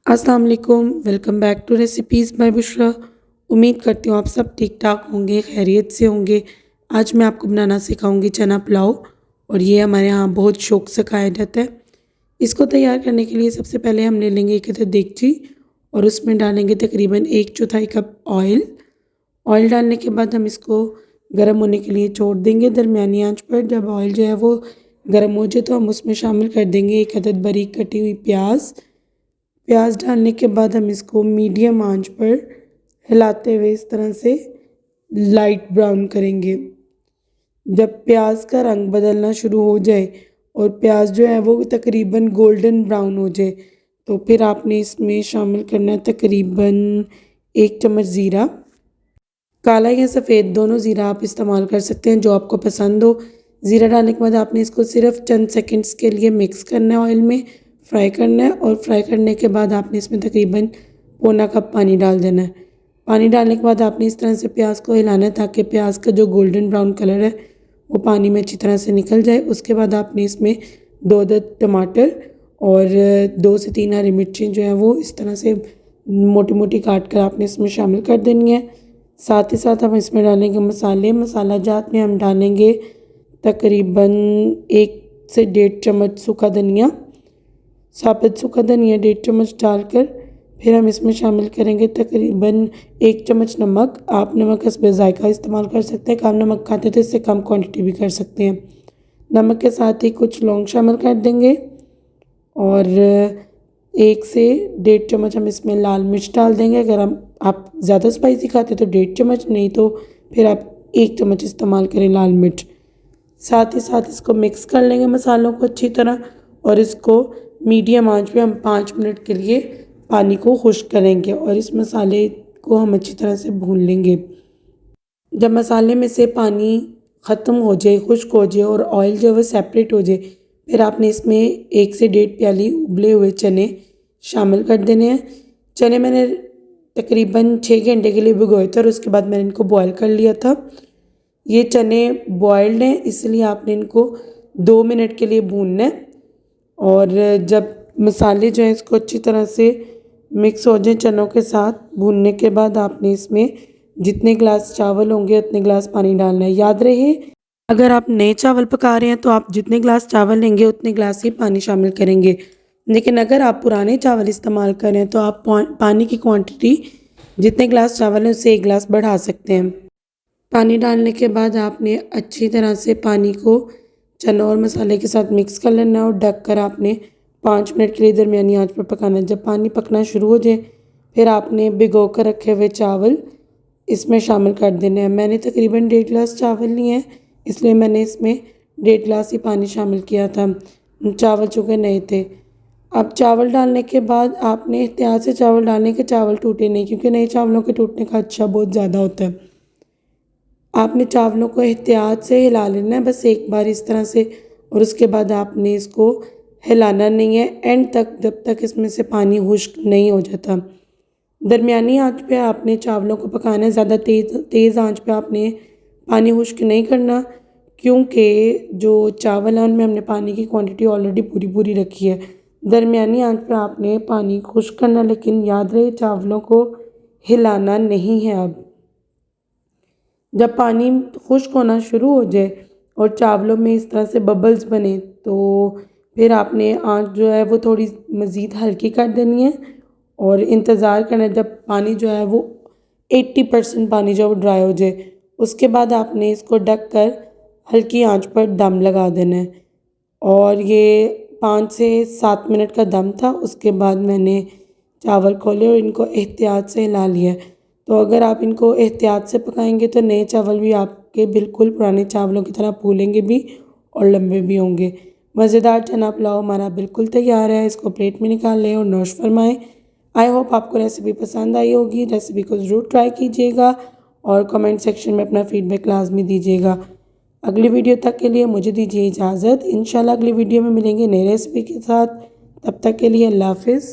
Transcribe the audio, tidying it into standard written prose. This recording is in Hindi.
अस्सलाम वालेकुम, welcome back to recipes by Bushra. उम्मीद करती हूँ आप सब ठीक ठाक होंगे, खैरियत से होंगे। आज मैं आपको बनाना सिखाऊंगी चना पुलाव, और ये हमारे यहाँ बहुत शौक से खाया जाता है। इसको तैयार करने के लिए सबसे पहले हम ले लेंगे एक देगची, और उसमें डालेंगे तकरीबन 1/4 कप ऑयल। ऑयल डालने के बाद हम इसको गर्म होने के लिए छोड़ देंगे दरमियानी आंच पर। जब ऑयल जो है वो गर्म हो जाए तो हम उसमें शामिल कर देंगे 1 अदद बारीक कटी हुई प्याज। प्याज डालने के बाद हम इसको मीडियम आंच पर हिलाते हुए इस तरह से लाइट ब्राउन करेंगे। जब प्याज का रंग बदलना शुरू हो जाए और प्याज जो है वो तकरीबन गोल्डन ब्राउन हो जाए, तो फिर आपने इसमें शामिल करना है तकरीबन 1 चम्मच ज़ीरा। काला या सफ़ेद दोनों ज़ीरा आप इस्तेमाल कर सकते हैं, जो आपको पसंद हो। ज़ीरा डालने के बाद आपने इसको सिर्फ चंद सेकंड्स के लिए मिक्स करना है, ऑयल में फ्राई करना है। और फ्राई करने के बाद आपने इसमें तकरीबन पौना कप पानी डाल देना है। पानी डालने के बाद आपने इस तरह से प्याज को हिलाना है ताकि प्याज का जो गोल्डन ब्राउन कलर है वो पानी में अच्छी तरह से निकल जाए। उसके बाद आपने इसमें 2 अदद टमाटर और 2 से 3 हरी मिर्चें जो हैं वो इस तरह से मोटी मोटी काट कर आपने इसमें शामिल कर देनी है। साथ ही साथ हम इसमें डालेंगे मसाला जात में हम डालेंगे तकरीबन 1 से 1.5 चम्मच सूखा धनिया, साबुत सूखा धनिया 1.5 चम्मच डालकर फिर हम इसमें शामिल करेंगे तकरीबन 1 चम्मच नमक। आप नमक हस्बे ज़ायका इस्तेमाल कर सकते हैं, कम नमक खाते तो इससे कम क्वांटिटी भी कर सकते हैं। नमक के साथ ही कुछ लौंग शामिल कर देंगे, और 1 से 1.5 चम्मच हम इसमें लाल मिर्च डाल देंगे। अगर आप ज़्यादा स्पाइसी खाते तो 1.5 चम्मच, नहीं तो फिर आप 1 चम्मच इस्तेमाल करें लाल मिर्च। साथ ही साथ इसको मिक्स कर लेंगे मसालों को अच्छी तरह, और इसको मीडियम आंच पे हम 5 मिनट के लिए पानी को खुश्क करेंगे, और इस मसाले को हम अच्छी तरह से भून लेंगे। जब मसाले में से पानी ख़त्म हो जाए, खुश्क हो जाए और ऑयल जो है वो सेपरेट हो जाए, फिर आपने इसमें 1 से 1.5 प्याली उबले हुए चने शामिल कर देने हैं। चने मैंने तकरीबन 6 घंटे के लिए भिगोए थे, और उसके बाद मैंने इनको बॉयल कर लिया था। ये चने बॉयल्ड हैं, इसलिए आपने इनको 2 मिनट के लिए भूनना है। और जब मसाले जो हैं इसको अच्छी तरह से मिक्स हो जाए चनों के साथ, भूनने के बाद आपने इसमें जितने गिलास चावल होंगे उतने गिलास पानी डालना है। याद रहे, अगर आप नए चावल पका रहे हैं तो आप जितने गिलास चावल लेंगे उतने गिलास ही पानी शामिल करेंगे, लेकिन अगर आप पुराने चावल इस्तेमाल करें तो आप पानी की क्वांटिटी जितने गिलास चावल हैं उससे 1 गिलास बढ़ा सकते हैं। पानी डालने के बाद आपने अच्छी तरह से पानी को चना और मसाले के साथ मिक्स कर लेना है, और ढक कर आपने 5 मिनट के लिए दरमियानी आंच पर पकाना है। जब पानी पकना शुरू हो जाए फिर आपने भिगो कर रखे हुए चावल इसमें शामिल कर देने हैं। मैंने तकरीबन 1.5 गिलास चावल लिए हैं, इसलिए मैंने इसमें 1.5 गिलास ही पानी शामिल किया था। चावल चूँकि नए थे। अब चावल डालने के बाद आपने एहतियात से चावल डालने के, चावल टूटे नहीं, क्योंकि नए चावलों के टूटने का अच्छा बहुत ज़्यादा होता है। आपने चावलों को एहतियात से हिला लेना है बस एक बार इस तरह से, और उसके बाद आपने इसको हिलाना नहीं है एंड तक, जब तक इसमें से पानी खुश्क नहीं हो जाता। दरमियानी आंच पे आपने चावलों को पकाना है, ज़्यादा तेज़ आंच पे आपने पानी खुश्क नहीं करना, क्योंकि जो चावल है उनमें हमने पानी की क्वांटिटी ऑलरेडी पूरी पूरी रखी है। दरमियानी आंच पे आपने पानी खुश्क करना, लेकिन याद रहे चावलों को हिलाना नहीं है। अब जब पानी खुश्क होना शुरू हो जाए और चावलों में इस तरह से बबल्स बने, तो फिर आपने आंच जो है वो थोड़ी मज़ीद हल्की कर देनी है, और इंतज़ार करना है जब पानी जो है वो 80% पानी जो है वो ड्राई हो जाए। उसके बाद आपने इसको ढक कर हल्की आंच पर दम लगा देना है, और ये 5 से 7 मिनट का दम था। उसके बाद मैंने चावल खोले और इनको एहतियात से हिला लिया। तो अगर आप इनको एहतियात से पकाएंगे तो नए चावल भी आपके बिल्कुल पुराने चावलों की तरह फूलेंगे भी और लंबे भी होंगे। मज़ेदार चना पुलाव हमारा बिल्कुल तैयार है। इसको प्लेट में निकाल लें और नोश फरमाएं। आई होप आपको रेसिपी पसंद आई होगी। रेसिपी को ज़रूर ट्राई कीजिएगा और कमेंट सेक्शन में अपना फ़ीडबैक लाजमी दीजिएगा। अगली वीडियो तक के लिए मुझे दीजिए इजाज़त। इंशाल्लाह अगली वीडियो में मिलेंगे नई रेसिपी के साथ। तब तक के लिए अल्लाह हाफ़िज़।